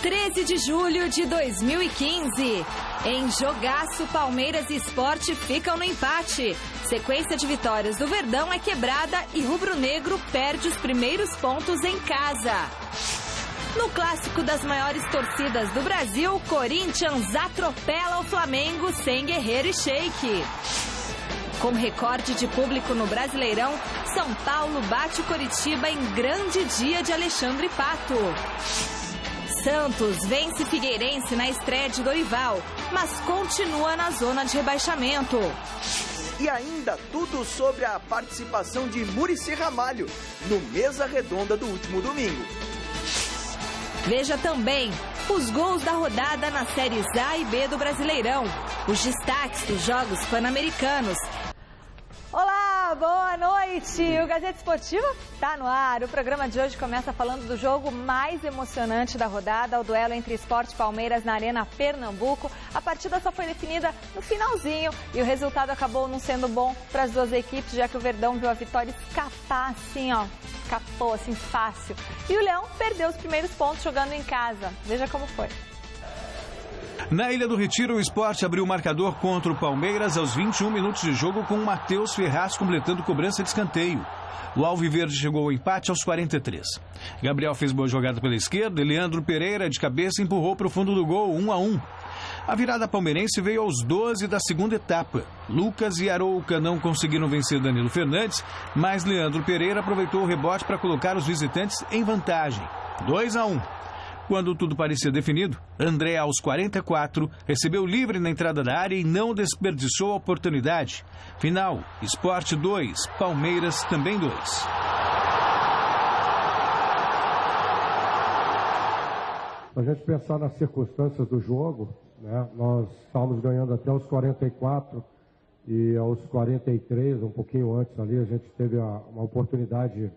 13 de julho de 2015. Em jogaço, Palmeiras e Sport ficam no empate. Sequência de vitórias do Verdão é quebrada e rubro-negro perde os primeiros pontos em casa. No clássico das maiores torcidas do Brasil, Corinthians atropela o Flamengo sem Guerreiro e Sheik. Com recorde de público no Brasileirão, São Paulo bate o Coritiba em grande dia de Alexandre Pato. Santos vence Figueirense na estreia de Dorival, mas continua na zona de rebaixamento. E ainda tudo sobre a participação de Muricy Ramalho no Mesa Redonda do último domingo. Veja também os gols da rodada nas séries A e B do Brasileirão, os destaques dos Jogos Pan-Americanos. Olá, boa noite! O Gazeta Esportiva está no ar. O programa de hoje começa falando do jogo mais emocionante da rodada, o duelo entre Sport e Palmeiras na Arena Pernambuco. A partida só foi definida no finalzinho e o resultado acabou não sendo bom para as duas equipes, já que o Verdão viu a vitória escapar assim, ó, escapou assim fácil. E o Leão perdeu os primeiros pontos jogando em casa. Veja como foi. Na Ilha do Retiro, o Sport abriu o marcador contra o Palmeiras aos 21 minutos de jogo com o Matheus Ferraz completando cobrança de escanteio. O Alviverde chegou ao empate aos 43. Gabriel fez boa jogada pela esquerda e Leandro Pereira de cabeça empurrou para o fundo do gol, 1-1. A virada palmeirense veio aos 12 da segunda etapa. Lucas e Arouca não conseguiram vencer Danilo Fernandes, mas Leandro Pereira aproveitou o rebote para colocar os visitantes em vantagem, 2-1. Quando tudo parecia definido, André, aos 44, recebeu livre na entrada da área e não desperdiçou a oportunidade. Final, Sport 2, Palmeiras também 2. Se a gente pensar nas circunstâncias do jogo, né, nós estávamos ganhando até os 44 e aos 43, um pouquinho antes ali, a gente teve uma oportunidade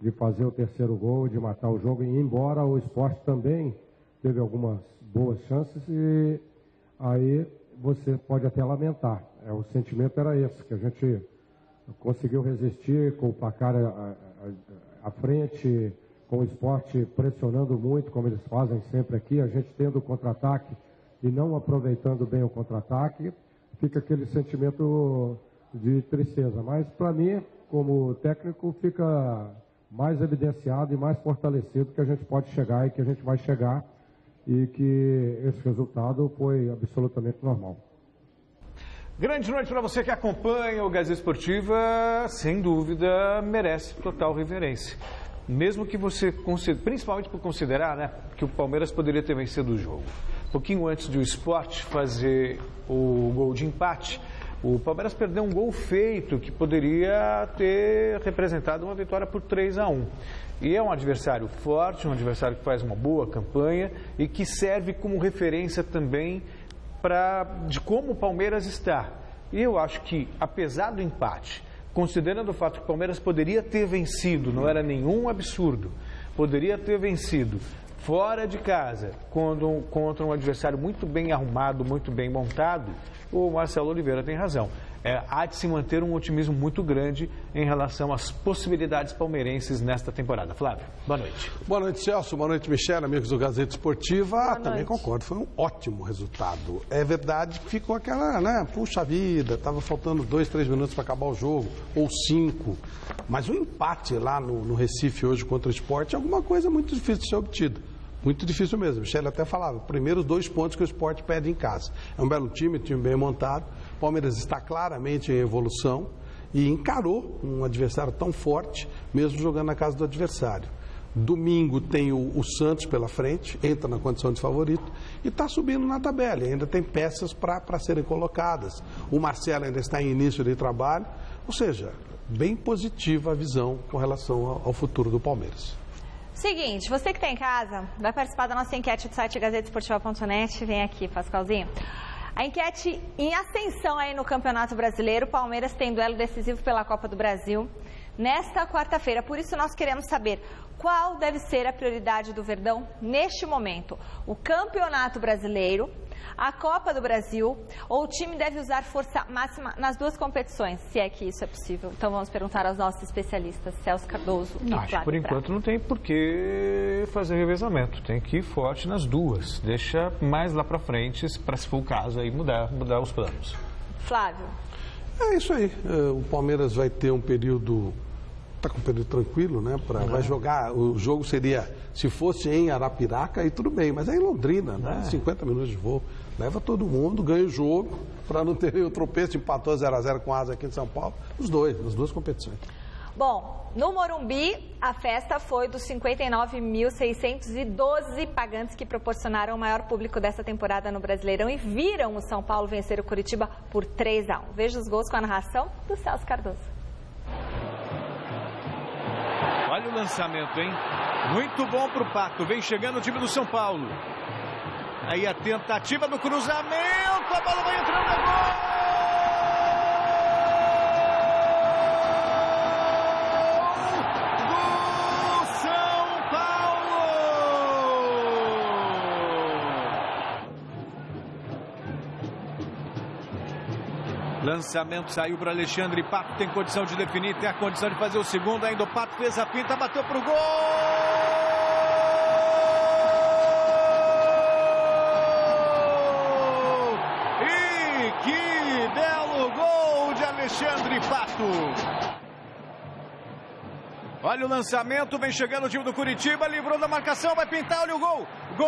de fazer o terceiro gol, de matar o jogo, e embora o Sport também teve algumas boas chances, e aí você pode até lamentar. O sentimento era esse, que a gente conseguiu resistir com o placar à frente, com o Sport pressionando muito, como eles fazem sempre aqui, a gente tendo o contra-ataque e não aproveitando bem o contra-ataque, fica aquele sentimento de tristeza. Mas para mim, como técnico, fica mais evidenciado e mais fortalecido que a gente pode chegar e que a gente vai chegar, e que esse resultado foi absolutamente normal. Grande noite para você que acompanha o Gazeta Esportiva, sem dúvida merece total reverência. Mesmo que você, principalmente por considerar, né, que o Palmeiras poderia ter vencido o jogo. Um pouquinho antes do Sport fazer o gol de empate, o Palmeiras perdeu um gol feito que poderia ter representado uma vitória por 3-1. E é um adversário forte, um adversário que faz uma boa campanha e que serve como referência também de como o Palmeiras está. E eu acho que, apesar do empate, considerando o fato que o Palmeiras poderia ter vencido, não era nenhum absurdo, poderia ter vencido fora de casa, contra um adversário muito bem arrumado, muito bem montado, o Marcelo Oliveira tem razão. Há de se manter um otimismo muito grande em relação às possibilidades palmeirenses nesta temporada. Flávio, boa noite. Boa noite, Celso. Boa noite, Michele, amigos do Gazeta Esportiva. Também concordo, foi um ótimo resultado. É verdade que ficou aquela, né, puxa vida, estava faltando 2, 3 minutos para acabar o jogo, ou 5. Mas o empate lá no Recife hoje contra o Sport é alguma coisa muito difícil de ser obtida. Muito difícil mesmo. Michele até falava, primeiros 2 pontos que o Sport perde em casa. É um belo time bem montado. O Palmeiras está claramente em evolução e encarou um adversário tão forte, mesmo jogando na casa do adversário. Domingo tem o Santos pela frente, entra na condição de favorito e está subindo na tabela. Ainda tem peças para serem colocadas. O Marcelo ainda está em início de trabalho. Ou seja, bem positiva a visão com relação ao futuro do Palmeiras. Seguinte, você que está em casa, vai participar da nossa enquete do site gazetesportiva.net. Vem aqui, Pascalzinho. A enquete em ascensão aí no Campeonato Brasileiro. O Palmeiras tem duelo decisivo pela Copa do Brasil nesta quarta-feira. Por isso nós queremos saber qual deve ser a prioridade do Verdão neste momento. O Campeonato Brasileiro a Copa do Brasil ou o time deve usar força máxima nas duas competições, se é que isso é possível? Então vamos perguntar aos nossos especialistas, Celso Cardoso e Flávio Por enquanto não tem por que fazer revezamento, tem que ir forte nas duas, deixa mais lá para frente, para se for o caso, aí mudar os planos. Flávio. É isso aí, o Palmeiras vai ter um período, está com um período tranquilo, né? Vai jogar, o jogo seria, se fosse em Arapiraca, aí tudo bem, mas é em Londrina, né? 50 minutos de voo, leva todo mundo, ganha o jogo, para não ter o tropeço, empatou 0-0 com a Asa aqui em São Paulo, nas duas competições. Bom, no Morumbi, a festa foi dos 59.612 pagantes que proporcionaram o maior público dessa temporada no Brasileirão e viram o São Paulo vencer o Curitiba por 3-1. Veja os gols com a narração do Celso Cardoso. Olha o lançamento, hein? Muito bom pro Pato, vem chegando o time do São Paulo. Aí a tentativa do cruzamento, a bola vai entrando no gol! Lançamento saiu para Alexandre, Pato tem condição de definir, tem a condição de fazer o segundo, ainda o Pato fez a pinta, bateu pro gol! E que belo gol de Alexandre Pato! Olha o lançamento, vem chegando o time do Curitiba, livrou da marcação, vai pintar, olha o gol! Gol!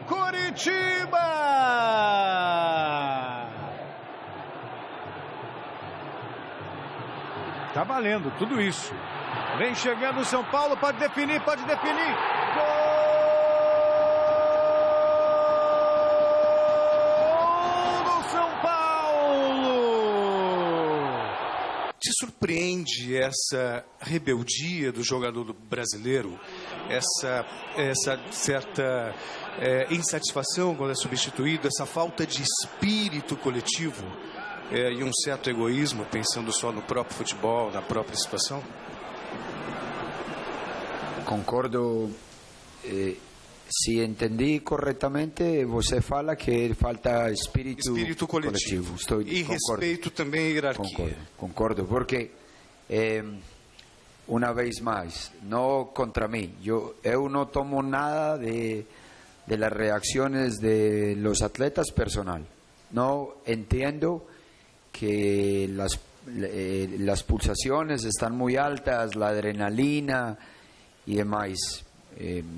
Curitiba! Tá valendo tudo isso. Vem chegando o São Paulo, pode definir, Gol do São Paulo! Te surpreende essa rebeldia do jogador brasileiro? Essa certa insatisfação quando é substituído, essa falta de espírito coletivo e um certo egoísmo, pensando só no próprio futebol, na própria situação? Concordo. Se entendi corretamente, você fala que falta espírito coletivo. E respeito também à hierarquia. Concordo, porque uma vez mais, não contra mim, eu não tomo nada de las reacciones de los atletas personal. No entiendo que las pulsaciones están muy altas, la adrenalina y demás.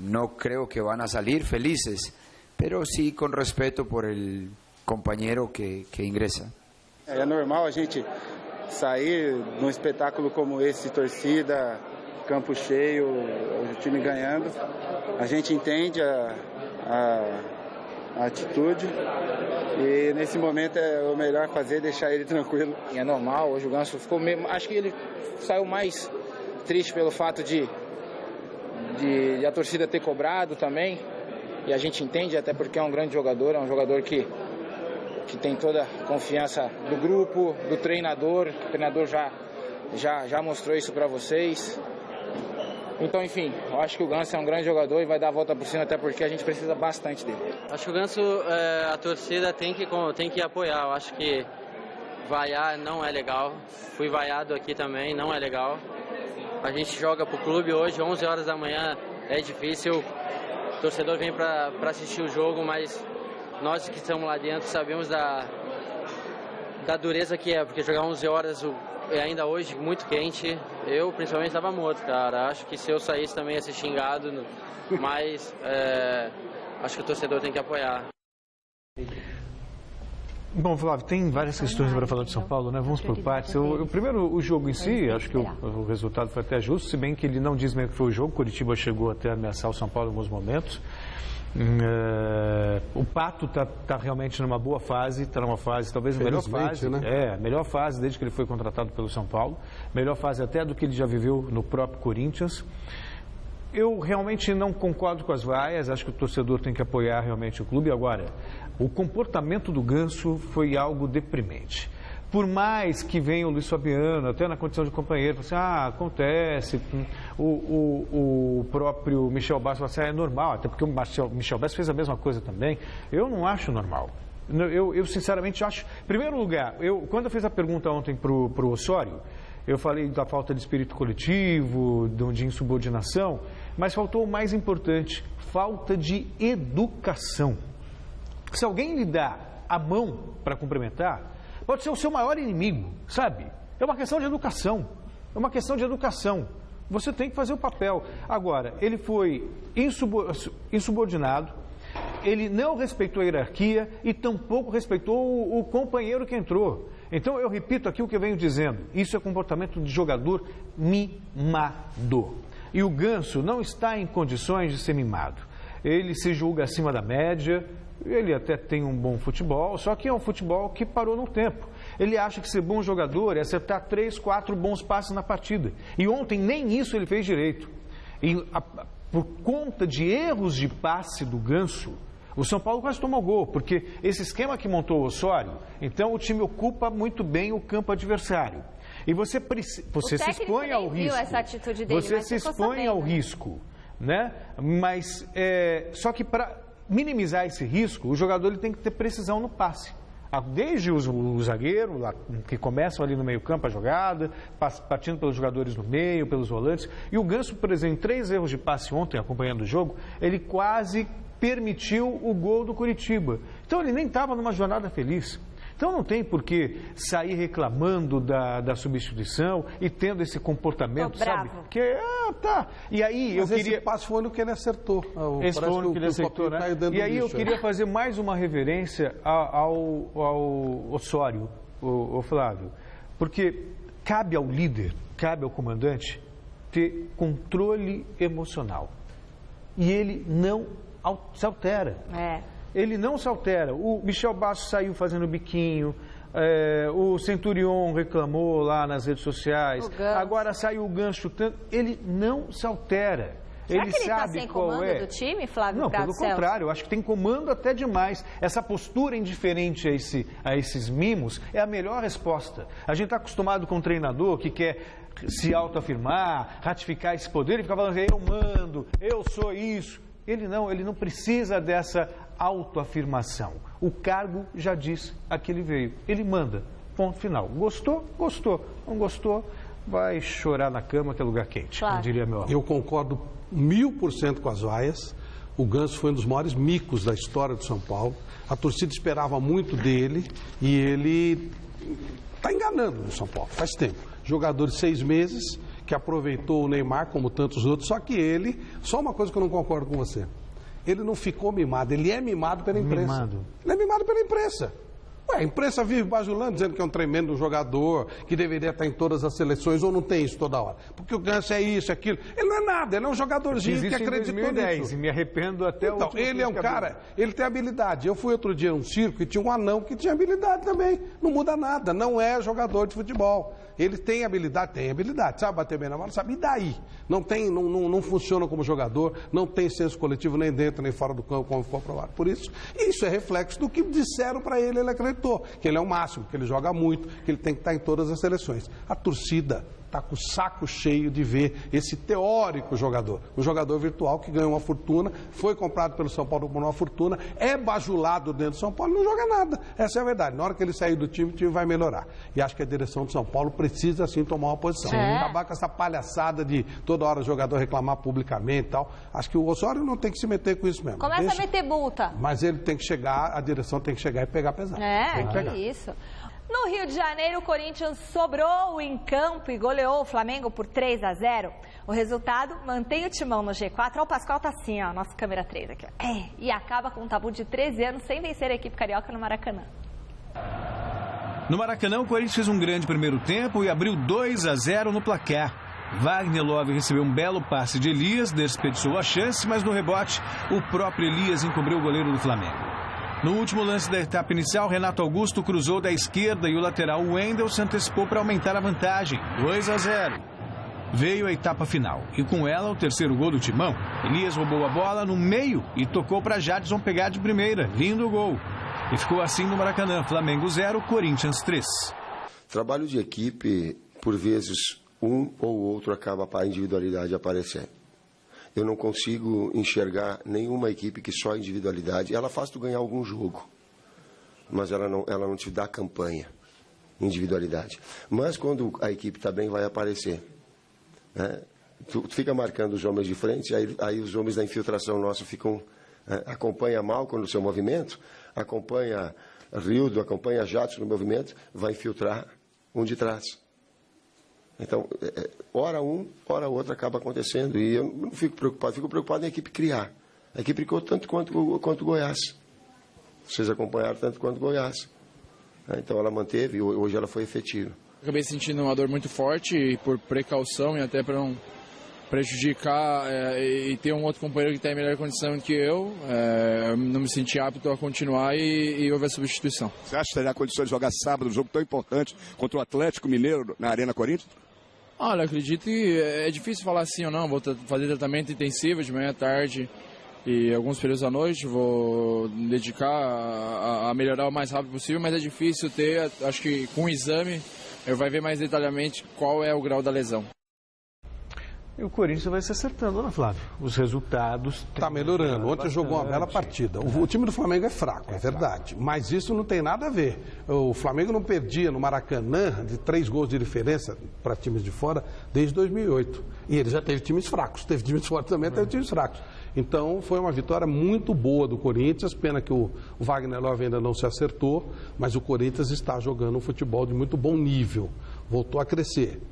No creo que van a salir felices, pero sí con respeto por el compañero que ingresa. É normal a gente sair num espetáculo como esse, torcida, campo cheio, o time ganhando. A gente entende a atitude e nesse momento é o melhor fazer, deixar ele tranquilo. É normal, hoje o Ganso ficou mesmo, acho que ele saiu mais triste pelo fato de a torcida ter cobrado também, e a gente entende, até porque é um grande jogador, é um jogador que tem toda a confiança do grupo, do treinador, o treinador já mostrou isso para vocês. Então, enfim, eu acho que o Ganso é um grande jogador e vai dar a volta por cima, até porque a gente precisa bastante dele. Acho que o Ganso, a torcida tem que apoiar. Eu acho que vaiar não é legal. Fui vaiado aqui também, não é legal. A gente joga pro clube hoje, 11 horas da manhã, é difícil. O torcedor vem para assistir o jogo, mas nós que estamos lá dentro sabemos da dureza que é, porque jogar 11 horas ainda hoje muito quente, eu principalmente estava morto, cara. Acho que se eu saísse também ia ser xingado, mas acho que o torcedor tem que apoiar. Bom, Flávio, tem várias questões para falar de São Paulo, né? Vamos por partes. Primeiro, o jogo em si, acho que o resultado foi até justo, se bem que ele não diz mesmo que foi o jogo. Curitiba chegou até a ameaçar o São Paulo em alguns momentos. O Pato está realmente numa boa fase, está numa fase, talvez a melhor fase, né? Melhor fase desde que ele foi contratado pelo São Paulo, melhor fase até do que ele já viveu no próprio Corinthians. Eu realmente não concordo com as vaias, acho que o torcedor tem que apoiar realmente o clube. Agora, o comportamento do Ganso foi algo deprimente. por mais que venha o Luiz Fabiano, até na condição de companheiro, assim, acontece, o próprio Michel Bastos fala assim, é normal, até porque o Michel Bastos fez a mesma coisa também. Eu não acho normal. Eu sinceramente acho... Em primeiro lugar, quando eu fiz a pergunta ontem para o Osório, eu falei da falta de espírito coletivo, de insubordinação, mas faltou o mais importante, falta de educação. Se alguém lhe dá a mão para cumprimentar, pode ser o seu maior inimigo, sabe? É uma questão de educação. É uma questão de educação. Você tem que fazer o papel. Agora, ele foi insubordinado, ele não respeitou a hierarquia e tampouco respeitou o companheiro que entrou. Então, eu repito aqui o que eu venho dizendo. Isso é comportamento de jogador mimado. E o Ganso não está em condições de ser mimado. Ele se julga acima da média, ele até tem um bom futebol, só que é um futebol que parou no tempo. Ele acha que ser bom jogador é acertar 3, 4 bons passes na partida. E ontem nem isso ele fez direito. E por conta de erros de passe do Ganso, o São Paulo quase tomou gol, porque esse esquema que montou o Osório, então o time ocupa muito bem o campo adversário. E você se expõe ao risco. Essa atitude dele, você se expõe ao risco, né? Mas só que para minimizar esse risco, o jogador ele tem que ter precisão no passe. Desde o zagueiro, que começam ali no meio-campo a jogada, partindo pelos jogadores no meio, pelos volantes. E o Ganso, por exemplo, em 3 erros de passe ontem, acompanhando o jogo, ele quase permitiu o gol do Coritiba. Então ele nem estava numa jornada feliz. Então não tem por que sair reclamando da substituição e tendo esse comportamento, sabe? Porque, tá. E aí mas esse passe foi no que ele acertou. Esse foi no que ele acertou, né? E aí eu queria fazer mais uma reverência ao Osório, o Flávio. Porque cabe ao líder, cabe ao comandante ter controle emocional. E ele não se altera. Ele não se altera. O Michel Bastos saiu fazendo biquinho, o Centurion reclamou lá nas redes sociais, agora saiu o Ganso chutando. Ele não se altera. Será que ele está sem comando do time, Flávio? Não, pelo contrário, eu acho que tem comando até demais. Essa postura indiferente a esses mimos é a melhor resposta. A gente está acostumado com um treinador que quer se autoafirmar, ratificar esse poder e ficar falando assim, eu mando, eu sou isso. Ele não precisa dessa autoafirmação. O cargo já diz a que ele veio. Ele manda. Ponto final. Gostou? Gostou. Não gostou? Vai chorar na cama, que é lugar quente, como diria meu avô. Eu concordo 1000% com as vaias. O Ganso foi um dos maiores micos da história do São Paulo. A torcida esperava muito dele e ele está enganando no São Paulo, faz tempo. Jogador de 6 meses, que aproveitou o Neymar, como tantos outros, só que ele, só uma coisa que eu não concordo com você, ele não ficou mimado, ele é mimado pela imprensa. Ele é mimado pela imprensa. A imprensa vive bajulando, dizendo que é um tremendo jogador, que deveria estar em todas as seleções, ou não tem isso toda hora. Porque o Ganso é isso, é aquilo. Ele não é nada, ele é um jogadorzinho que acreditou nisso. 2010, e me arrependo até o Então, ele é um cara, ele tem habilidade. Eu fui outro dia num circo e tinha um anão que tinha habilidade também. Não muda nada, não é jogador de futebol. Ele tem habilidade, sabe bater bem na bola, sabe? E daí? Não funciona como jogador, não tem senso coletivo nem dentro nem fora do campo, como for provado. Por isso é reflexo do que disseram para ele acreditou, que ele é o máximo, que ele joga muito, que ele tem que estar em todas as seleções. A torcida está com o saco cheio de ver esse teórico jogador, um jogador virtual que ganhou uma fortuna, foi comprado pelo São Paulo por uma fortuna, é bajulado dentro do São Paulo, não joga nada. Essa é a verdade. Na hora que ele sair do time, o time vai melhorar. E acho que a direção do São Paulo precisa, sim, tomar uma posição. Acabar com essa palhaçada de toda hora o jogador reclamar publicamente e tal. Acho que o Osório não tem que se meter com isso mesmo. Começa a meter multa. Mas ele tem que chegar, a direção tem que chegar e pegar pesado. Que isso. No Rio de Janeiro, o Corinthians sobrou em campo e goleou o Flamengo por 3-0. O resultado mantém o timão no G4. Ó, o Pascoal tá assim, ó, nossa câmera 3 aqui. E acaba com um tabu de 13 anos sem vencer a equipe carioca no Maracanã. No Maracanã, o Corinthians fez um grande primeiro tempo e abriu 2-0 no placar. Wagner Love recebeu um belo passe de Elias, desperdiçou a chance, mas no rebote, o próprio Elias encobriu o goleiro do Flamengo. No último lance da etapa inicial, Renato Augusto cruzou da esquerda e o lateral Wendel se antecipou para aumentar a vantagem, 2-0. Veio a etapa final e com ela o terceiro gol do Timão. Elias roubou a bola no meio e tocou para Jadson pegar de primeira, lindo gol. E ficou assim no Maracanã, Flamengo 0, Corinthians 3. Trabalho de equipe, por vezes, um ou outro acaba a individualidade aparecendo. Eu não consigo enxergar nenhuma equipe que só a individualidade. Ela faz tu ganhar algum jogo, mas ela não te dá campanha, individualidade. Mas quando a equipe está bem, vai aparecer. Né? Tu fica marcando os homens de frente, aí os homens da infiltração nossa ficam... acompanha Malcolm no seu movimento, acompanha Rildo, acompanha Jadson no movimento, vai infiltrar um de trás. Então, hora um, hora outro acaba acontecendo. E eu não fico preocupado em a equipe criar. A equipe criou tanto quanto o Goiás. Vocês acompanharam tanto quanto o Goiás. Então ela manteve, e hoje ela foi efetiva. Acabei sentindo uma dor muito forte, e por precaução e até para não prejudicar e ter um outro companheiro que está em melhor condição que eu, não me senti apto a continuar e houve a substituição. Você acha que terá condições de jogar sábado, um jogo tão importante contra o Atlético Mineiro na Arena Corinthians? Olha, acredito que é difícil falar sim ou não. Vou fazer tratamento intensivo de manhã à tarde e alguns períodos à noite. Vou dedicar a melhorar o mais rápido possível, mas é difícil ter, acho que com o exame eu vai ver mais detalhadamente qual é o grau da lesão. E o Corinthians vai se acertando, né, Flávio? Os resultados... Está melhorando. Ontem jogou uma bela partida. O time do Flamengo é fraco, é verdade. Mas isso não tem nada a ver. O Flamengo não perdia no Maracanã de 3 gols de diferença para times de fora desde 2008. E ele já teve times fracos. Teve times fortes também, teve times fracos. Então foi uma vitória muito boa do Corinthians. Pena que o Wagner Love ainda não se acertou. Mas o Corinthians está jogando um futebol de muito bom nível. Voltou a crescer.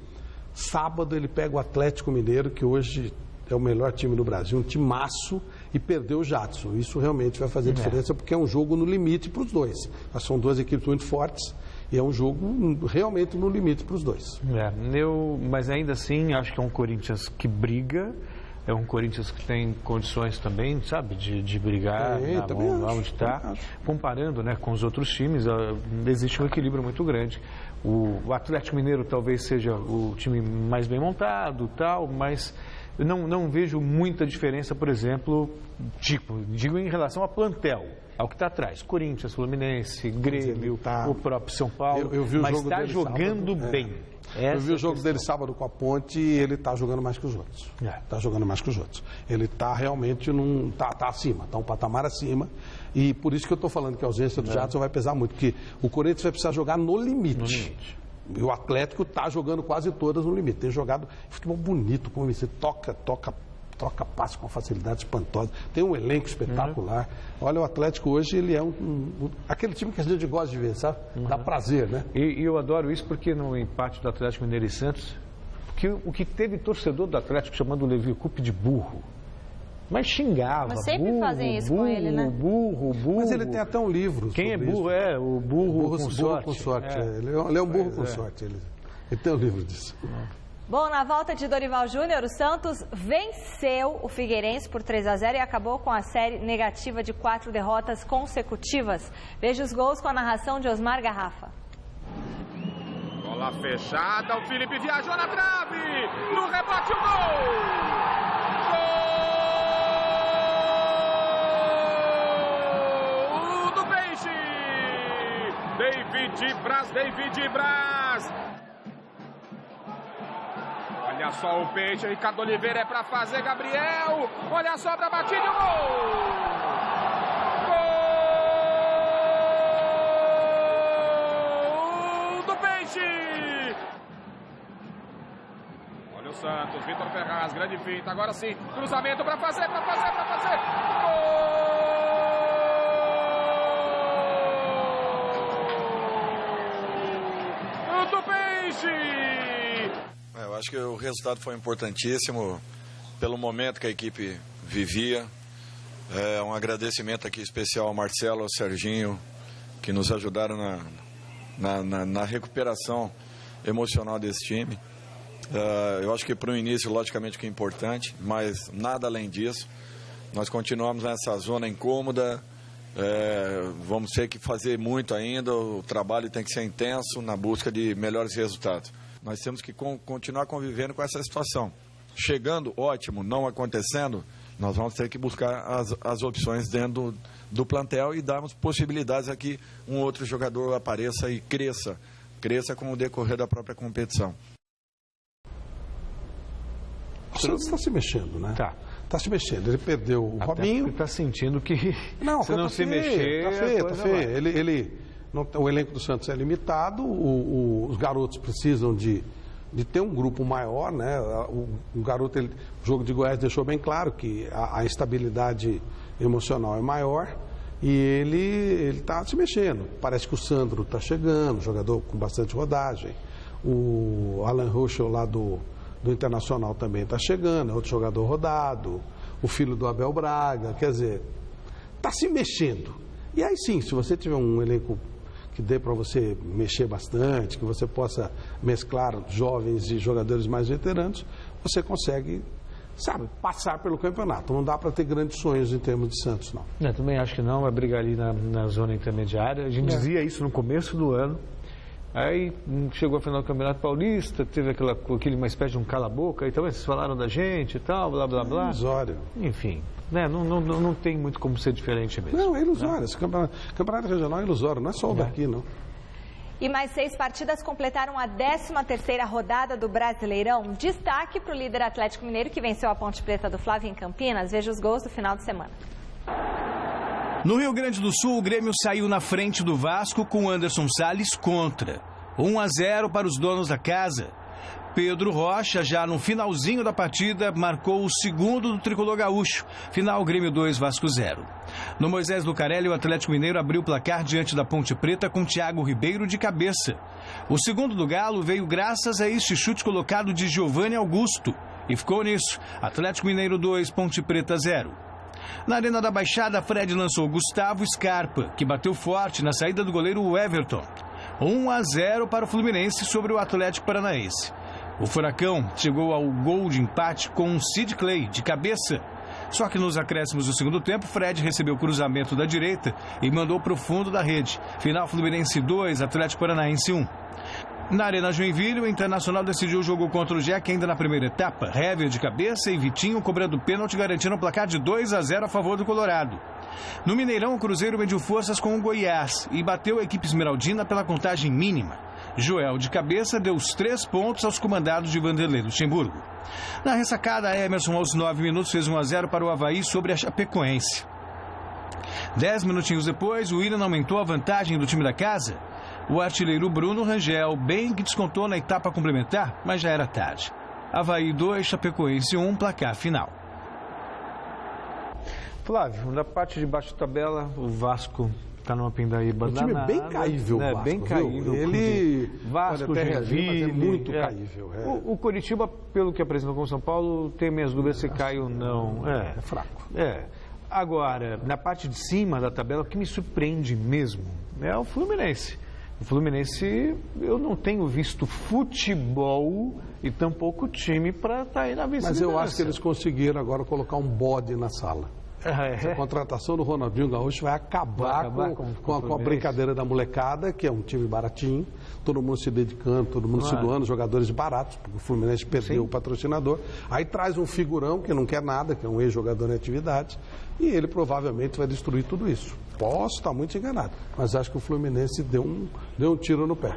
Sábado ele pega o Atlético Mineiro, que hoje é o melhor time do Brasil, um timaço, e perdeu o Jadson. Isso realmente vai fazer diferença, porque é um jogo no limite para os dois. Mas são duas equipes muito fortes e é um jogo realmente no limite para os dois. Mas ainda assim, acho que é um Corinthians que briga, é um Corinthians que tem condições também, sabe, de brigar onde está. Comparando, né, com os outros times, existe um equilíbrio muito grande. O Atlético Mineiro talvez seja o time mais bem montado, tal, mas eu não vejo muita diferença, por exemplo, digo em relação ao plantel, ao que está atrás. Corinthians, Fluminense, Grêmio, o próprio São Paulo, mas está jogando bem. Eu vi o jogo dele sábado com a Ponte e ele está jogando mais que os outros. Está jogando mais que os outros. Ele está realmente tá acima, está um patamar acima. E por isso que eu estou falando que a ausência do Jadson vai pesar muito, porque o Corinthians vai precisar jogar no limite. E o Atlético está jogando quase todas no limite. Tem jogado futebol bonito, como você toca passe com uma facilidade espantosa. Tem um elenco espetacular. Olha, o Atlético hoje, ele é aquele time que a gente gosta de ver, sabe? Dá prazer, né? E eu adoro isso porque no empate do Atlético Mineiro e Santos, o que teve torcedor do Atlético chamando o Levi Coupe de burro. Mas xingava. Mas sempre fazem isso com ele, né? Burro. Mas ele tem até um livro. Quem é burro isso. O burro com sorte. Ele é um burro com sorte. Ele tem um livro disso. Bom, na volta de Dorival Júnior, o Santos venceu o Figueirense por 3-0 e acabou com a série negativa de 4 derrotas consecutivas. Veja os gols com a narração de Osmar Garrafa. Bola fechada, o Felipe viajou na trave, no rebote o gol! Gol do Peixe! David Braz! Olha só o Peixe, Ricardo Oliveira é para fazer, Gabriel, olha só para batida e o gol! Gol do Peixe! Olha o Santos, Vitor Ferraz, grande finta, agora sim, cruzamento para fazer! Gol do Peixe! Eu acho que o resultado foi importantíssimo pelo momento que a equipe vivia. Um agradecimento aqui especial ao Marcelo, ao Serginho, que nos ajudaram na recuperação emocional desse time. Eu acho que para o início, logicamente, que é importante, mas nada além disso. Nós continuamos nessa zona incômoda, vamos ter que fazer muito ainda, o trabalho tem que ser intenso na busca de melhores resultados. Nós temos que continuar convivendo com essa situação. Chegando, ótimo. Não acontecendo, nós vamos ter que buscar as opções dentro do plantel e darmos possibilidades a que um outro jogador apareça e cresça cresça com o decorrer da própria competição. O Santos está se mexendo, né? Tá se mexendo. Ele perdeu o Robinho. Ele está sentindo que se não se mexer... Tá feio. O elenco do Santos é limitado, os garotos precisam de ter um grupo maior, né? O garoto, o jogo de Goiás deixou bem claro que a instabilidade emocional é maior e ele está se mexendo. Parece que o Sandro está chegando, jogador com bastante rodagem. O Alan Ruschel lá do Internacional também está chegando, é outro jogador rodado. O filho do Abel Braga, quer dizer, está se mexendo. E aí sim, se você tiver um elenco que dê para você mexer bastante, que você possa mesclar jovens e jogadores mais veteranos, você consegue, passar pelo campeonato. Não dá para ter grandes sonhos em termos de Santos, não. Eu também acho que não, vai brigar ali na zona intermediária. A gente dizia isso no começo do ano. Aí chegou a final do Campeonato Paulista, teve uma espécie de um cala-boca, e também vocês falaram da gente e tal, blá, blá, blá. Ilusório. Enfim, né? Não tem muito como ser diferente mesmo. Não, é ilusório. Esse campeonato regional é ilusório, não é só o daqui, não. E mais 6 partidas completaram a 13ª rodada do Brasileirão. Destaque para o líder Atlético Mineiro, que venceu a Ponte Preta do Flávio em Campinas. Veja os gols do final de semana. No Rio Grande do Sul, o Grêmio saiu na frente do Vasco com Anderson Salles contra. 1-0 para os donos da casa. Pedro Rocha, já no finalzinho da partida, marcou o segundo do tricolor gaúcho. Final, Grêmio 2, Vasco 0. No Moisés Lucarelli, o Atlético Mineiro abriu o placar diante da Ponte Preta com Thiago Ribeiro de cabeça. O segundo do Galo veio graças a este chute colocado de Giovanni Augusto. E ficou nisso. Atlético Mineiro 2, Ponte Preta 0. Na Arena da Baixada, Fred lançou Gustavo Scarpa, que bateu forte na saída do goleiro Everton. 1-0 para o Fluminense sobre o Atlético Paranaense. O Furacão chegou ao gol de empate com Sid Clay, de cabeça. Só que nos acréscimos do segundo tempo, Fred recebeu o cruzamento da direita e mandou para o fundo da rede. Final, Fluminense 2, Atlético Paranaense 1. Na Arena Joinville, o Internacional decidiu o jogo contra o Jack ainda na primeira etapa. Hever de cabeça e Vitinho cobrando pênalti, garantindo um placar de 2-0 a favor do Colorado. No Mineirão, o Cruzeiro mediu forças com o Goiás e bateu a equipe esmeraldina pela contagem mínima. Joel de cabeça deu os 3 pontos aos comandados de Vanderlei Luxemburgo. Na ressacada, Emerson aos 9 minutos fez 1-0 para o Avaí sobre a Chapecoense. 10 minutinhos depois, o Willian aumentou a vantagem do time da casa. O artilheiro Bruno Rangel bem que descontou na etapa complementar, mas já era tarde. Avaí 2, Chapecoense 1, placar final. Flávio, na parte de baixo da tabela, o Vasco está numa pindaíba danada. O time é bem caível, né? Vasco, bem caível. Vasco, Joinville, é muito caível. O Coritiba, pelo que apresentou com o São Paulo, tem minhas dúvidas se cai ou não. É fraco. Agora, na parte de cima da tabela, o que me surpreende mesmo é o Fluminense. O Fluminense, eu não tenho visto futebol e tampouco time para estar aí na vice-liderança. Mas eu acho que eles conseguiram agora colocar um bode na sala. A contratação do Ronaldinho Gaúcho vai acabar com a brincadeira da molecada, que é um time baratinho, todo mundo se dedicando, todo mundo se doando, jogadores baratos, porque o Fluminense perdeu o patrocinador. Aí traz um figurão que não quer nada, que é um ex-jogador em atividade, e ele provavelmente vai destruir tudo isso. Posso estar muito enganado, mas acho que o Fluminense deu um tiro no pé.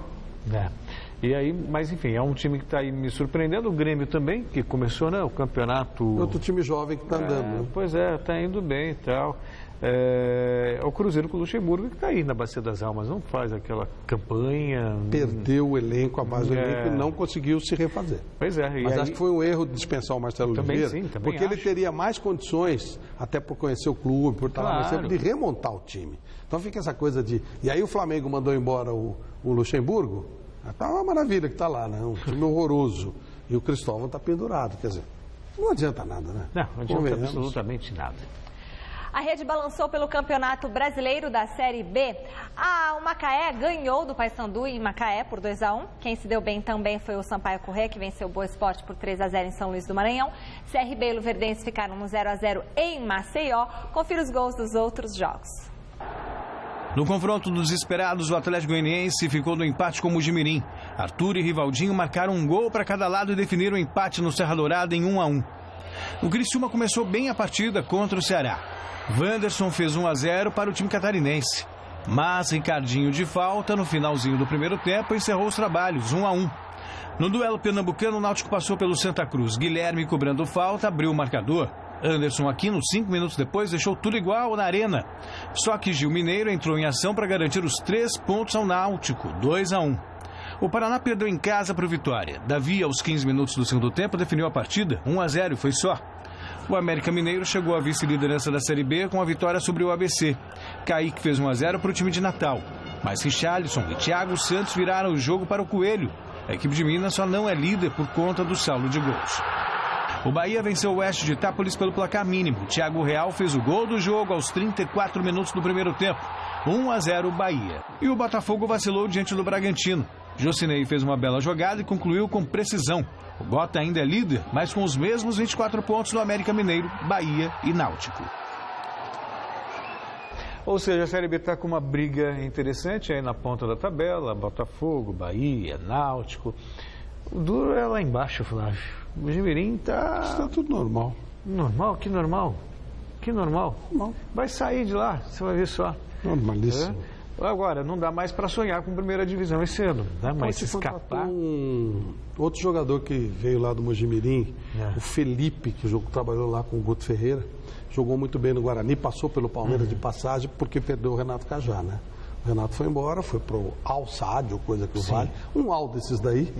E aí, mas enfim, é um time que está aí me surpreendendo. O Grêmio também, que começou, né, o campeonato... Outro time jovem que está andando. Né? Pois é, está indo bem e tal. É o Cruzeiro com o Luxemburgo, que está aí na Bacia das Almas, não faz aquela campanha... Perdeu o elenco, a base do elenco, e não conseguiu se refazer. Pois é. Mas acho que foi um erro de dispensar o Marcelo Oliveira, porque ele teria mais condições, até por conhecer o clube, por estar lá sempre, de remontar o time. Então fica essa coisa de... E aí o Flamengo mandou embora o Luxemburgo, tá uma maravilha que está lá, né? Um time horroroso. E o Cristóvão está pendurado, quer dizer, não adianta nada, né? Não adianta absolutamente nada. A rede balançou pelo Campeonato Brasileiro da Série B. O Macaé ganhou do Paysandu em Macaé por 2-1. Quem se deu bem também foi o Sampaio Corrêa, que venceu o Boa Esporte por 3-0 em São Luís do Maranhão. CRB e Luverdense ficaram no 0-0 em Maceió. Confira os gols dos outros jogos. No confronto dos esperados, o Atlético Goianiense ficou no empate com o Mojimirim. Arthur e Rivaldinho marcaram um gol para cada lado e definiram o empate no Serra Dourada em 1-1. O Criciúma começou bem a partida contra o Ceará. Wanderson fez 1-0 para o time catarinense. Mas Ricardinho de falta, no finalzinho do primeiro tempo, encerrou os trabalhos, 1-1. No duelo pernambucano, o Náutico passou pelo Santa Cruz. Guilherme, cobrando falta, abriu o marcador. Anderson Aquino, 5 minutos depois, deixou tudo igual na arena. Só que Gil Mineiro entrou em ação para garantir os 3 pontos ao Náutico, 2-1. O Paraná perdeu em casa para o Vitória. Davi, aos 15 minutos do segundo tempo, definiu a partida, 1-0 e foi só. O América Mineiro chegou à vice-liderança da Série B com a vitória sobre o ABC. Kaique fez 1-0 para o time de Natal. Mas Richarlison e Thiago Santos viraram o jogo para o Coelho. A equipe de Minas só não é líder por conta do saldo de gols. O Bahia venceu o Oeste de Itápolis pelo placar mínimo. Thiago Real fez o gol do jogo aos 34 minutos do primeiro tempo. 1-0 Bahia. E o Botafogo vacilou diante do Bragantino. Jocinei fez uma bela jogada e concluiu com precisão. O Bota ainda é líder, mas com os mesmos 24 pontos do América Mineiro, Bahia e Náutico. Ou seja, a Série B está com uma briga interessante aí na ponta da tabela. Botafogo, Bahia, Náutico. O duro é lá embaixo, Flávio. O Mojimirim está tudo normal. Normal? Que normal? Que normal? Normal. Vai sair de lá, você vai ver só. Normalíssimo. Agora, não dá mais para sonhar com primeira divisão esse ano. Não dá mais escapar. Outro jogador que veio lá do Mojimirim, o Felipe, que trabalhou lá com o Guto Ferreira, jogou muito bem no Guarani, passou pelo Palmeiras de passagem porque perdeu o Renato Cajá, né? O Renato foi embora, foi pro Al Saad, ou coisa que vale, um Al desses daí,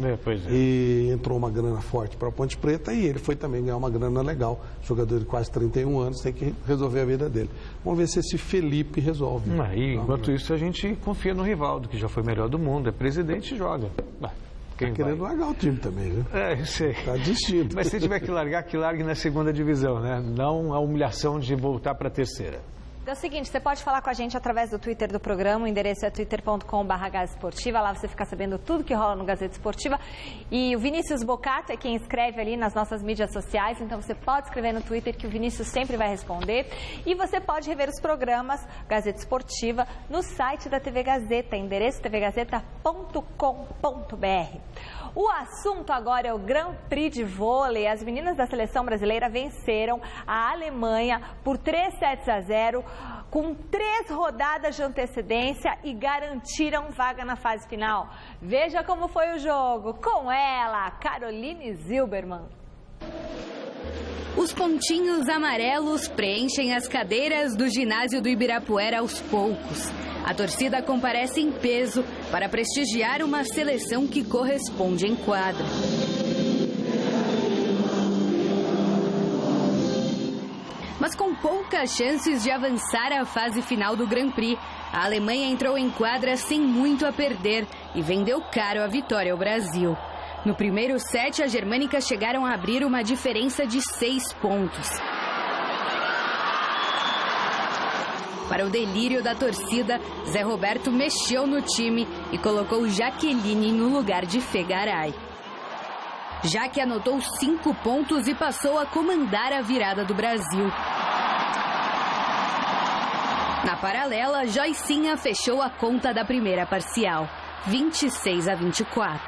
e entrou uma grana forte para a Ponte Preta e ele foi também ganhar uma grana legal. Jogador de quase 31 anos, tem que resolver a vida dele. Vamos ver se esse Felipe resolve. Enquanto isso, a gente confia no Rivaldo, que já foi melhor do mundo, é presidente e joga. Tá querendo largar o time também, né? Eu sei. Tá desistindo. Mas se tiver que largar, que largue na segunda divisão, né? Não a humilhação de voltar para a terceira. É o seguinte, você pode falar com a gente através do Twitter do programa, o endereço é twitter.com/Gazetesportiva, lá você fica sabendo tudo que rola no Gazeta Esportiva. E o Vinícius Bocato é quem escreve ali nas nossas mídias sociais, então você pode escrever no Twitter que o Vinícius sempre vai responder. E você pode rever os programas Gazeta Esportiva no site da TV Gazeta, endereço tvgazeta.com.br. O assunto agora é o Grand Prix de vôlei. As meninas da seleção brasileira venceram a Alemanha por 3-0, com 3 rodadas de antecedência e garantiram vaga na fase final. Veja como foi o jogo com ela, Caroline Zilberman. Os pontinhos amarelos preenchem as cadeiras do ginásio do Ibirapuera aos poucos. A torcida comparece em peso para prestigiar uma seleção que corresponde em quadra. Mas com poucas chances de avançar à fase final do Grand Prix, a Alemanha entrou em quadra sem muito a perder e vendeu caro a vitória ao Brasil. No primeiro set, as germânicas chegaram a abrir uma diferença de 6 pontos. Para o delírio da torcida, Zé Roberto mexeu no time e colocou Jaqueline no lugar de Fegaray. Jaque anotou 5 pontos e passou a comandar a virada do Brasil. Na paralela, Joicinha fechou a conta da primeira parcial, 26-24.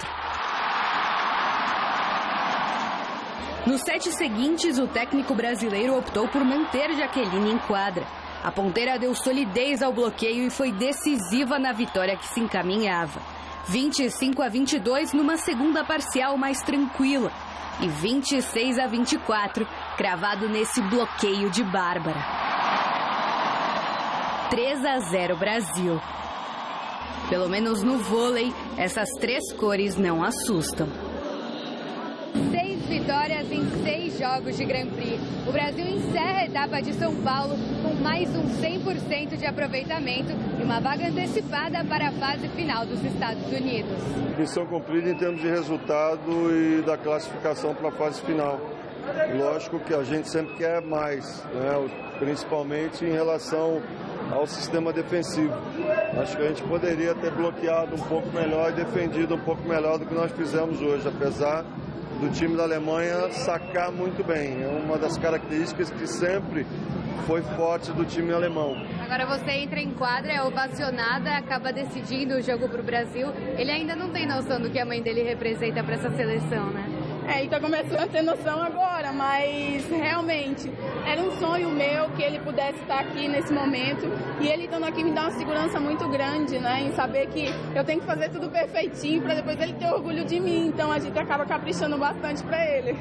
Nos sets seguintes, o técnico brasileiro optou por manter Jaqueline em quadra. A ponteira deu solidez ao bloqueio e foi decisiva na vitória que se encaminhava. 25-22 numa segunda parcial mais tranquila. E 26-24, cravado nesse bloqueio de Bárbara. 3-0 Brasil. Pelo menos no vôlei, essas 3 cores não assustam. 6 vitórias em 6 jogos de Grand Prix. O Brasil encerra a etapa de São Paulo com mais um 100% de aproveitamento e uma vaga antecipada para a fase final dos Estados Unidos. Missão cumprida em termos de resultado e da classificação para a fase final. Lógico que a gente sempre quer mais, né? Principalmente em relação ao sistema defensivo. Acho que a gente poderia ter bloqueado um pouco melhor e defendido um pouco melhor do que nós fizemos hoje, apesar do time da Alemanha sacar muito bem. É uma das características que sempre foi forte do time alemão. Agora você entra em quadra, é ovacionada, acaba decidindo o jogo para o Brasil. Ele ainda não tem noção do que a mãe dele representa para essa seleção, né? E tá começando a ter noção agora, mas realmente era um sonho meu que ele pudesse estar aqui nesse momento, e ele estando aqui me dá uma segurança muito grande, né, em saber que eu tenho que fazer tudo perfeitinho para depois ele ter orgulho de mim, então a gente acaba caprichando bastante para ele.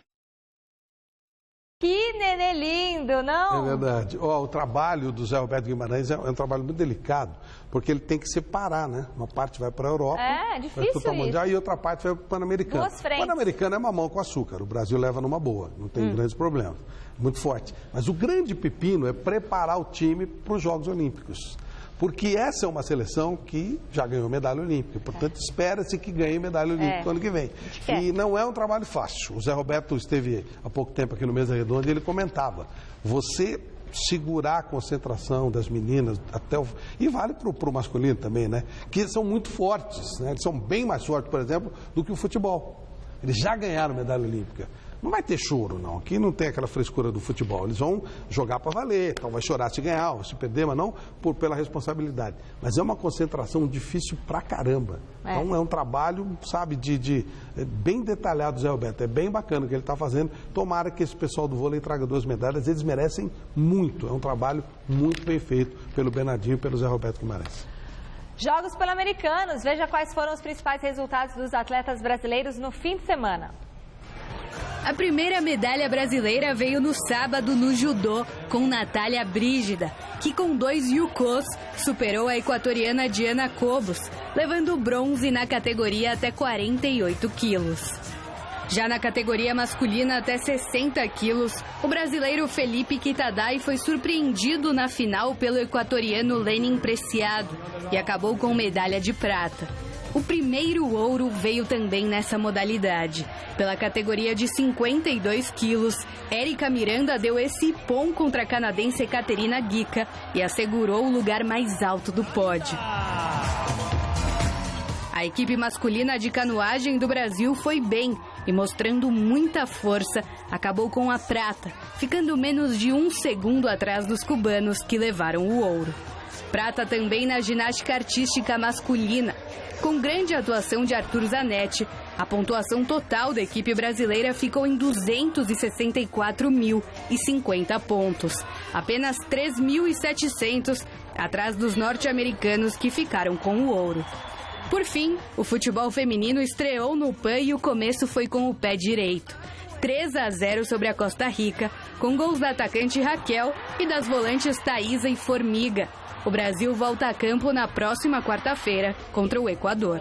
Que nenê lindo, não? É verdade. O trabalho do Zé Roberto Guimarães é um trabalho muito delicado, porque ele tem que separar, né? Uma parte vai para a Europa, difícil vai mundial, isso. E outra parte vai para o Pan-Americano. Duas frentes. O Pan-Americano é mamão com açúcar, o Brasil leva numa boa, não tem grandes problemas, muito forte. Mas o grande pepino é preparar o time para os Jogos Olímpicos. Porque essa é uma seleção que já ganhou medalha olímpica, portanto espera-se que ganhe medalha olímpica no ano que vem. E não é um trabalho fácil. O Zé Roberto esteve há pouco tempo aqui no Mesa Redonda e ele comentava, você segurar a concentração das meninas até o... E vale para o masculino também, né? Que eles são muito fortes, né? Eles são bem mais fortes, por exemplo, do que o futebol. Eles já ganharam medalha olímpica. Não vai ter choro, não. Aqui não tem aquela frescura do futebol. Eles vão jogar para valer, então vai chorar se ganhar ou se perder, mas não pela responsabilidade. Mas é uma concentração difícil pra caramba. Então é um trabalho, sabe, bem detalhado, Zé Roberto. É bem bacana o que ele está fazendo. Tomara que esse pessoal do vôlei traga 2 medalhas. Eles merecem muito. É um trabalho muito bem feito pelo Bernardinho e pelo Zé Roberto Guimarães. Jogos Pan-Americanos. Veja quais foram os principais resultados dos atletas brasileiros no fim de semana. A primeira medalha brasileira veio no sábado no judô, com Natália Brígida, que com 2 yukos superou a equatoriana Diana Cobos, levando bronze na categoria até 48 quilos. Já na categoria masculina até 60 quilos, o brasileiro Felipe Kitadai foi surpreendido na final pelo equatoriano Lenin Preciado e acabou com medalha de prata. O primeiro ouro veio também nessa modalidade. Pela categoria de 52 quilos, Érica Miranda deu esse pom contra a canadense Ekaterina Gica e assegurou o lugar mais alto do pódio. A equipe masculina de canoagem do Brasil foi bem e, mostrando muita força, acabou com a prata, ficando menos de 1 segundo atrás dos cubanos que levaram o ouro. Prata também na ginástica artística masculina. Com grande atuação de Arthur Zanetti, a pontuação total da equipe brasileira ficou em 264.050 pontos, apenas 3.700 atrás dos norte-americanos que ficaram com o ouro. Por fim, o futebol feminino estreou no PAN e o começo foi com o pé direito. 3-0 sobre a Costa Rica, com gols da atacante Raquel e das volantes Thaísa e Formiga. O Brasil volta a campo na próxima quarta-feira contra o Equador.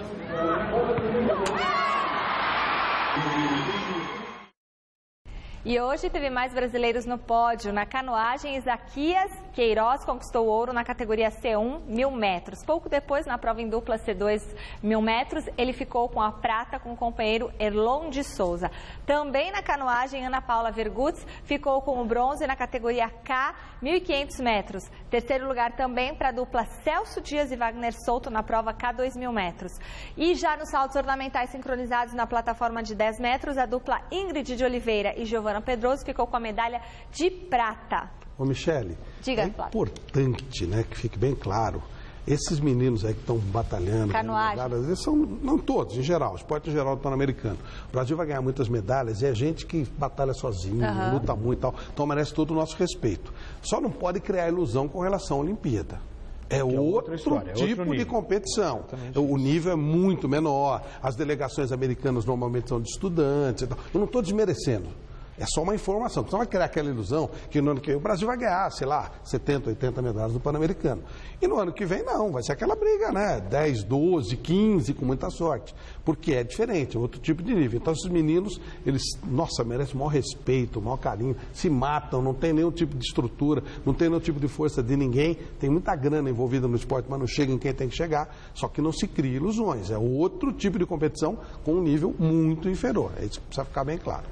E hoje teve mais brasileiros no pódio. Na canoagem, Isaquias Queiroz conquistou ouro na categoria C1, 1.000 metros. Pouco depois, na prova em dupla C2, 1.000 metros, ele ficou com a prata com o companheiro Erlon de Souza. Também na canoagem, Ana Paula Vergutz ficou com o bronze na categoria K, 1.500 metros. Terceiro lugar também para a dupla Celso Dias e Wagner Souto na prova K, 2.000 metros. E já nos saltos ornamentais sincronizados na plataforma de 10 metros, a dupla Ingrid de Oliveira e Giovana Pedroso ficou com a medalha de prata. Ô, Michele, diga, importante, né, que fique bem claro, esses meninos aí que estão batalhando, canoagem, eles são, não todos, em geral, esporte em geral do Pan-Americano. O Brasil vai ganhar muitas medalhas e é gente que batalha sozinho, luta muito e tal, então merece todo o nosso respeito. Só não pode criar ilusão com relação à Olimpíada. É outro tipo de competição. O nível é muito menor, as delegações americanas normalmente são de estudantes e tal. Eu não estou desmerecendo. É só uma informação. Você não vai criar aquela ilusão que no ano que vem o Brasil vai ganhar, sei lá, 70, 80 medalhas do Pan-Americano. E no ano que vem não, vai ser aquela briga, né? 10, 12, 15, com muita sorte. Porque é diferente, é outro tipo de nível. Então esses meninos, eles, nossa, merecem o maior respeito, o maior carinho, se matam, não tem nenhum tipo de estrutura, não tem nenhum tipo de força de ninguém. Tem muita grana envolvida no esporte, mas não chega em quem tem que chegar. Só que não se cria ilusões. É outro tipo de competição com um nível muito inferior. É isso que precisa ficar bem claro.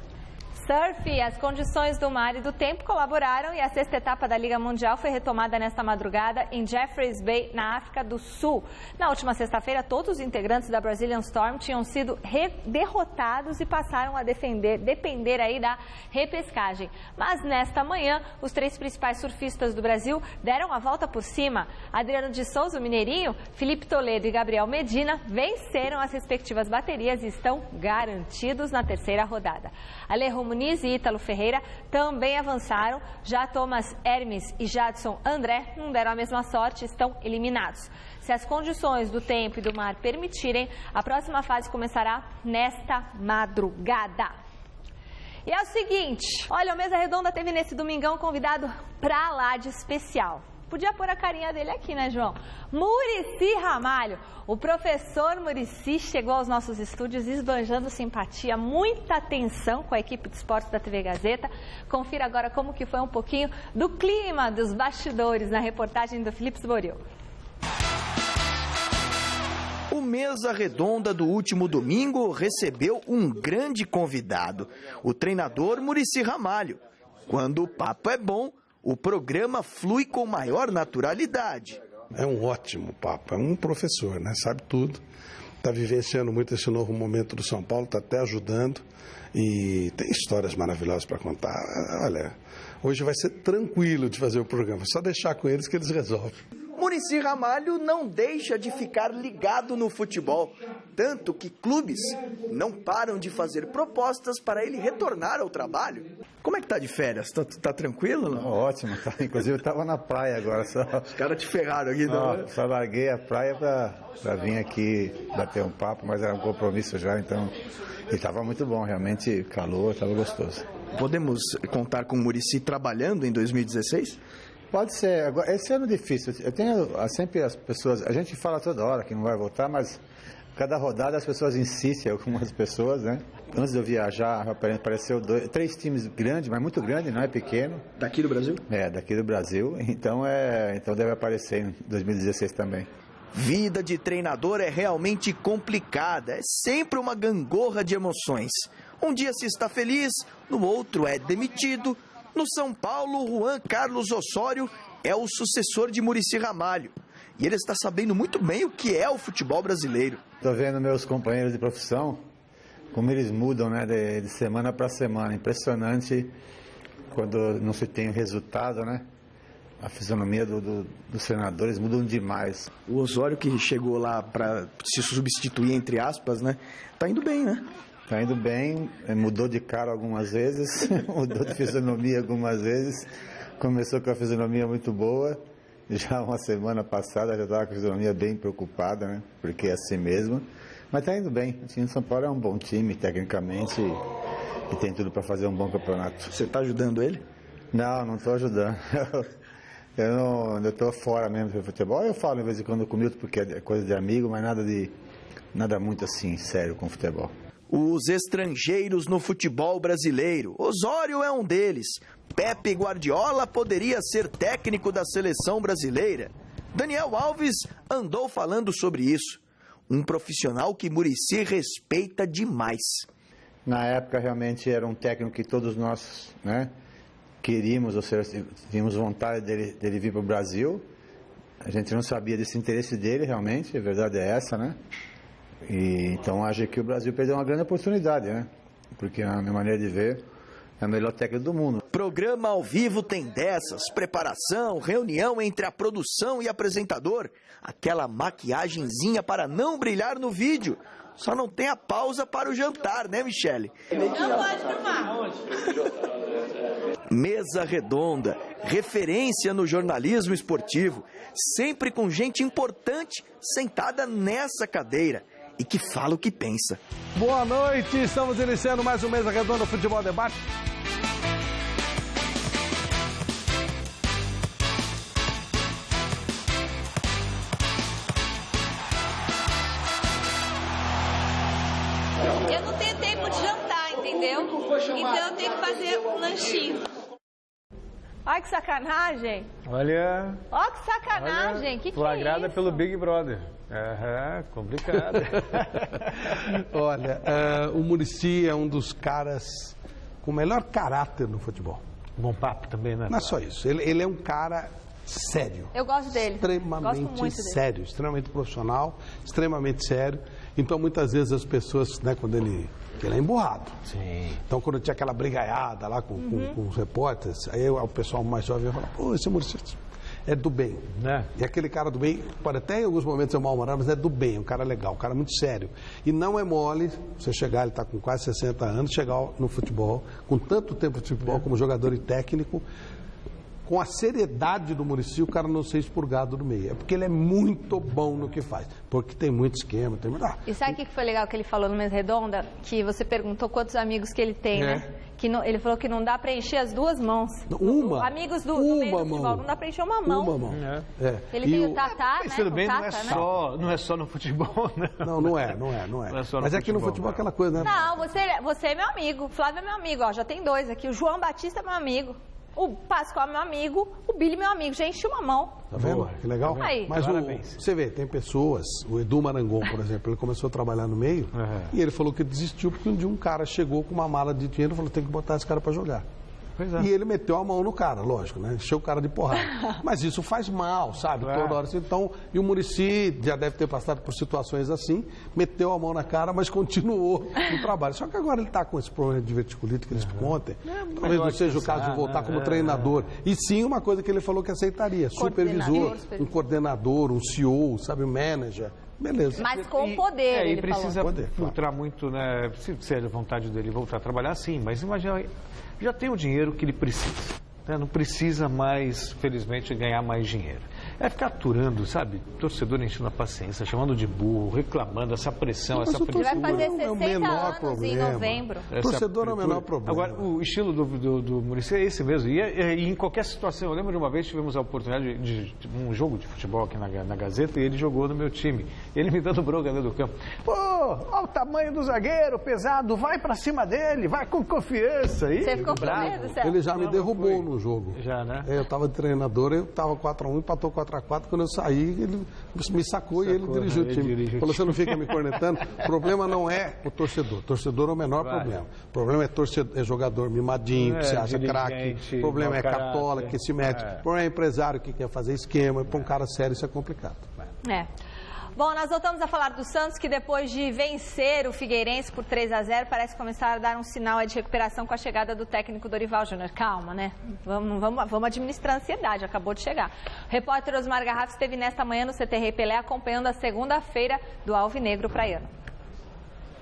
Surf, as condições do mar e do tempo colaboraram e a 6ª etapa da Liga Mundial foi retomada nesta madrugada em Jeffreys Bay, na África do Sul. Na última sexta-feira, todos os integrantes da Brazilian Storm tinham sido derrotados e passaram a depender aí da repescagem. Mas nesta manhã, os 3 principais surfistas do Brasil deram a volta por cima. Adriano de Souza, o Mineirinho, Felipe Toledo e Gabriel Medina venceram as respectivas baterias e estão garantidos na 3ª rodada. Alejo Muniz e Ítalo Ferreira também avançaram. Já Thomas Hermes e Jadson André não deram a mesma sorte, estão eliminados. Se as condições do tempo e do mar permitirem, a próxima fase começará nesta madrugada. E é o seguinte, olha, o Mesa Redonda teve nesse domingão um convidado pra lá de especial. Podia pôr a carinha dele aqui, né, João? Muricy Ramalho. O professor Muricy chegou aos nossos estúdios esbanjando simpatia, muita atenção com a equipe de esportes da TV Gazeta. Confira agora como que foi um pouquinho do clima dos bastidores na reportagem do Felipe Sboril. O Mesa Redonda do último domingo recebeu um grande convidado, o treinador Muricy Ramalho. Quando o papo é bom, o programa flui com maior naturalidade. É um ótimo papo, é um professor, né? Sabe tudo. Está vivenciando muito esse novo momento do São Paulo, está até ajudando e tem histórias maravilhosas para contar. Olha, hoje vai ser tranquilo de fazer o programa, só deixar com eles que eles resolvem. Muricy Ramalho não deixa de ficar ligado no futebol, tanto que clubes não param de fazer propostas para ele retornar ao trabalho. Como é que tá de férias? Tá tranquilo? Não? Ótimo, tá. Inclusive eu estava na praia agora. Os caras te ferraram aqui, não? Só larguei a praia para vir aqui bater um papo, mas era um compromisso já, então... E estava muito bom, realmente calor, estava gostoso. Podemos contar com o Muricy trabalhando em 2016? Pode ser. Agora, esse ano é difícil. Eu tenho sempre as pessoas... A gente fala toda hora que não vai voltar, mas cada rodada as pessoas insistem, algumas pessoas, né? Antes de eu viajar, apareceu 3 times grandes, mas muito grandes, não é pequeno. Daqui do Brasil? É, daqui do Brasil. Então deve aparecer em 2016 também. Vida de treinador é realmente complicada. É sempre uma gangorra de emoções. Um dia se está feliz, no outro é demitido. No São Paulo, Juan Carlos Osório é o sucessor de Muricy Ramalho. E ele está sabendo muito bem o que é o futebol brasileiro. Estou vendo meus companheiros de profissão, como eles mudam, né, de semana para semana. Impressionante quando não se tem resultado, né? A fisionomia dos treinadores mudam demais. O Osório, que chegou lá para se substituir, entre aspas, né? Tá indo bem, né? Está indo bem, mudou de cara algumas vezes, mudou de fisionomia algumas vezes, começou com a fisionomia muito boa, já uma semana passada já estava com a fisionomia bem preocupada, né? Porque é assim mesmo, mas está indo bem. O time de São Paulo é um bom time tecnicamente e tem tudo para fazer um bom campeonato. Você está ajudando ele? Não estou ajudando. Eu estou fora mesmo do futebol. Eu falo de vez em quando com o Milton porque é coisa de amigo, mas nada muito assim sério com futebol. Os estrangeiros no futebol brasileiro. Osório é um deles. Pepe Guardiola poderia ser técnico da seleção brasileira. Daniel Alves andou falando sobre isso. Um profissional que Muricy respeita demais. Na época, realmente, era um técnico que todos nós, né, queríamos, ou seja, tínhamos vontade dele vir para o Brasil. A gente não sabia desse interesse dele, realmente, a verdade é essa, né? E, então acho que o Brasil perdeu uma grande oportunidade, né? Porque a minha maneira de ver é o melhor técnico do mundo. Programa ao vivo tem dessas, preparação, reunião entre a produção e apresentador, aquela maquiagenzinha para não brilhar no vídeo. Só não tem a pausa para o jantar, né, Michele? Não pode filmar. Mesa Redonda, referência no jornalismo esportivo, sempre com gente importante sentada nessa cadeira e que fala o que pensa. Boa noite, estamos iniciando mais um Mesa Redonda Futebol Debate. Eu não tenho tempo de jantar, entendeu? Então eu tenho que fazer um lanchinho. Olha que sacanagem. Olha... Olha que sacanagem. Que flagrada é isso? pelo Big Brother. Complicado. Olha, o Muricy é um dos caras com o melhor caráter no futebol. Bom papo também, né? Não é só isso. Ele é um cara sério. Eu gosto dele. Extremamente Gosto muito sério, dele. extremamente profissional, extremamente sério. Então, muitas vezes as pessoas, né, quando ele é emburrado. Sim. Então, quando tinha aquela brigaiada lá com os repórteres, aí o pessoal mais jovem ia falar, pô, esse Muricy é do bem. Né? E aquele cara do bem, pode até em alguns momentos ser mal-humorado, mas é do bem, um cara legal, um cara muito sério. E não é mole você chegar, ele está com quase 60 anos, chegar no futebol, com tanto tempo de futebol como jogador e técnico, com a seriedade do Muricy, o cara não ser expurgado do meio. É porque ele é muito bom no que faz. Porque tem muito esquema, tem muito... E sabe o que foi legal que ele falou no Mesa Redonda? Que você perguntou quantos amigos que ele tem, né? Que não, ele falou que não dá para encher as duas mãos. Uma. Amigos do meio do futebol, não dá para encher uma mão. Uma mão. Ele tem o Tatá, né? Pensando bem, Tata, não é só no futebol, né? Não é. Mas é que no futebol é aquela coisa, né? Não, você é meu amigo. Flávio é meu amigo, ó, já tem 2 aqui. O João Batista é meu amigo. O Pascoal é meu amigo, o Billy é meu amigo. Já enchi uma mão. Tá vendo? Que legal. Aí. Mas você vê, tem pessoas, o Edu Marangon, por exemplo, ele começou a trabalhar no meio e ele falou que desistiu porque um dia um cara chegou com uma mala de dinheiro e falou, tem que botar esse cara para jogar. E ele meteu a mão no cara, lógico, né? Encheu o cara de porrada. Mas isso faz mal, sabe? Toda hora assim. Então, e o Muricy já deve ter passado por situações assim, meteu a mão na cara, mas continuou no trabalho. Só que agora ele está com esse problema de diverticulite que eles contam. Talvez não seja o caso de voltar como treinador. E sim uma coisa que ele falou que aceitaria. Supervisor, um coordenador, um CEO, sabe? Um manager. Beleza. Mas com poder, ele precisa falou. filtrar muito, né? Se é a vontade dele voltar a trabalhar, sim. Mas imagina, já tem o dinheiro que ele precisa. Né? Não precisa mais, felizmente, ganhar mais dinheiro. É ficar aturando, sabe? Torcedor enchendo a paciência, chamando de burro, reclamando essa pressão, essa pressão. Ele vai fazer 60 anos em novembro. Torcedor é o menor problema. Agora, o estilo do Muricy é esse mesmo. E em qualquer situação, eu lembro de uma vez tivemos a oportunidade de um jogo de futebol aqui na Gazeta e ele jogou no meu time. Ele me dando bronca dentro do campo. Pô, olha o tamanho do zagueiro, pesado, vai pra cima dele, vai com confiança. Você ficou com medo, Célio? Ele já me derrubou no jogo. Já, né? Eu tava de treinador, eu tava 4-1, empatou 4-4. Quando eu saí, ele me sacou e ele dirigiu o time. Falou, você não fica me cornetando. O problema não é o torcedor. O torcedor é o menor problema. O problema é jogador mimadinho, que se acha craque. O problema é cartola, que se mete. O problema é empresário que quer fazer esquema. Para um cara sério, isso é complicado. Bom, nós voltamos a falar do Santos, que depois de vencer o Figueirense por 3-0, parece começar a dar um sinal de recuperação com a chegada do técnico Dorival Júnior. Calma, né? Vamos administrar a ansiedade, acabou de chegar. O repórter Osmar Garrafa esteve nesta manhã no CT Rei Pelé acompanhando a segunda-feira do Alvinegro Praiano.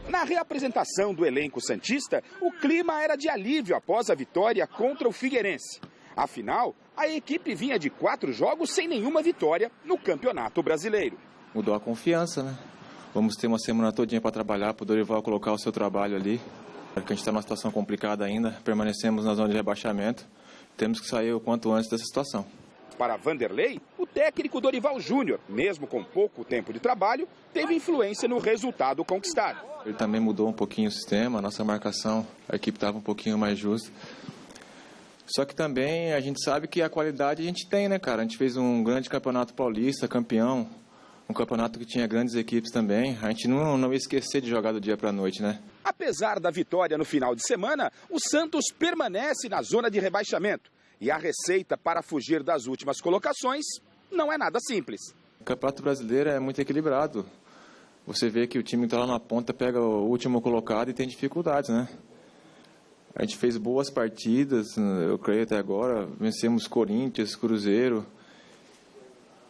Na reapresentação do elenco santista, o clima era de alívio após a vitória contra o Figueirense. Afinal, a equipe vinha de 4 jogos sem nenhuma vitória no Campeonato Brasileiro. Mudou a confiança, né? Vamos ter uma semana todinha para trabalhar, para o Dorival colocar o seu trabalho ali. Porque a gente está numa situação complicada ainda, permanecemos na zona de rebaixamento. Temos que sair o quanto antes dessa situação. Para Vanderlei, o técnico Dorival Júnior, mesmo com pouco tempo de trabalho, teve influência no resultado conquistado. Ele também mudou um pouquinho o sistema, a nossa marcação, a equipe estava um pouquinho mais justa. Só que também a gente sabe que a qualidade a gente tem, né, cara? A gente fez um grande campeonato paulista, campeão. Um campeonato que tinha grandes equipes também. A gente não ia esquecer de jogar do dia para a noite, né? Apesar da vitória no final de semana, o Santos permanece na zona de rebaixamento. E a receita para fugir das últimas colocações não é nada simples. O Campeonato Brasileiro é muito equilibrado. Você vê que o time que está lá na ponta pega o último colocado e tem dificuldades, né? A gente fez boas partidas, eu creio até agora. Vencemos Corinthians, Cruzeiro.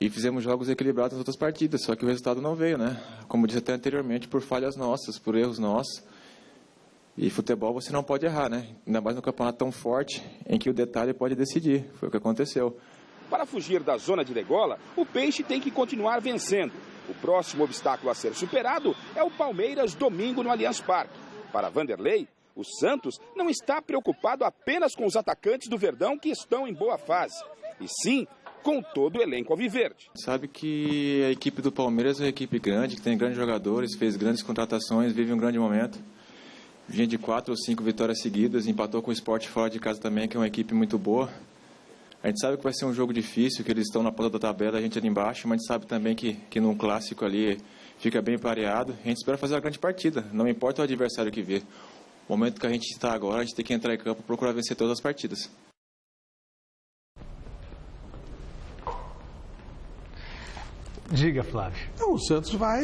E fizemos jogos equilibrados nas outras partidas, só que o resultado não veio, né? Como disse até anteriormente, por falhas nossas, por erros nossos. E futebol você não pode errar, né? Ainda mais num campeonato tão forte, em que o detalhe pode decidir. Foi o que aconteceu. Para fugir da zona de degola, o Peixe tem que continuar vencendo. O próximo obstáculo a ser superado é o Palmeiras domingo no Allianz Parque. Para Vanderlei, o Santos não está preocupado apenas com os atacantes do Verdão que estão em boa fase, e sim com todo o elenco alviverde. Sabe que a equipe do Palmeiras é uma equipe grande, que tem grandes jogadores, fez grandes contratações, vive um grande momento. Vinha de 4 ou 5 vitórias seguidas, empatou com o Sport fora de casa também, que é uma equipe muito boa. A gente sabe que vai ser um jogo difícil, que eles estão na ponta da tabela, a gente ali embaixo, mas a gente sabe também que num clássico ali fica bem pareado. A gente espera fazer uma grande partida, não importa o adversário que vir. O momento que a gente está agora, a gente tem que entrar em campo e procurar vencer todas as partidas. Diga, Flávio. Não, o Santos vai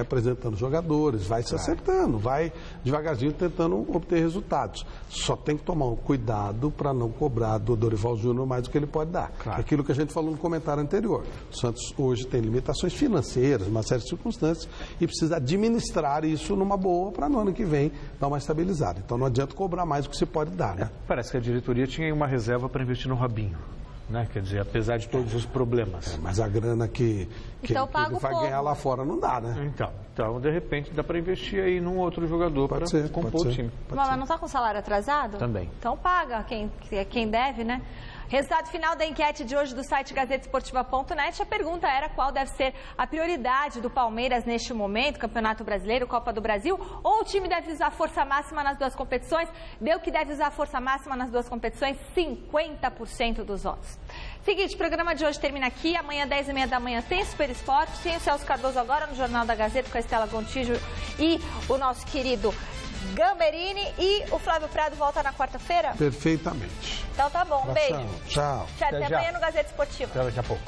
apresentando jogadores, vai se acertando, vai devagarzinho tentando obter resultados. Só tem que tomar um cuidado para não cobrar do Dorival Júnior mais do que ele pode dar. Claro. Aquilo que a gente falou no comentário anterior. O Santos hoje tem limitações financeiras, uma série de circunstâncias, e precisa administrar isso numa boa para no ano que vem dar uma estabilizada. Então não adianta cobrar mais do que se pode dar, né? Parece que a diretoria tinha uma reserva para investir no Robinho. Né? Quer dizer, apesar de todos os problemas. Mas a grana que então, ele vai ganhar lá fora não dá, né? Então de repente, dá para investir aí num outro jogador para compor o time. Mas não está com salário atrasado? Também. Então paga quem deve, né? Resultado final da enquete de hoje do site gazetesportiva.net. A pergunta era qual deve ser a prioridade do Palmeiras neste momento, Campeonato Brasileiro, Copa do Brasil, ou o time deve usar força máxima nas duas competições? Deu que deve usar força máxima nas duas competições, 50% dos votos. Seguinte, o programa de hoje termina aqui. Amanhã, 10h30 da manhã, tem Super Esporte. Tem o Celso Cardoso agora no Jornal da Gazeta com a Estela Gontijo e o nosso querido Gamberini, e o Flávio Prado volta na quarta-feira? Perfeitamente. Então tá bom, um beijo. Tchau. Até amanhã no Gazeta Esportiva. Até daqui a pouco.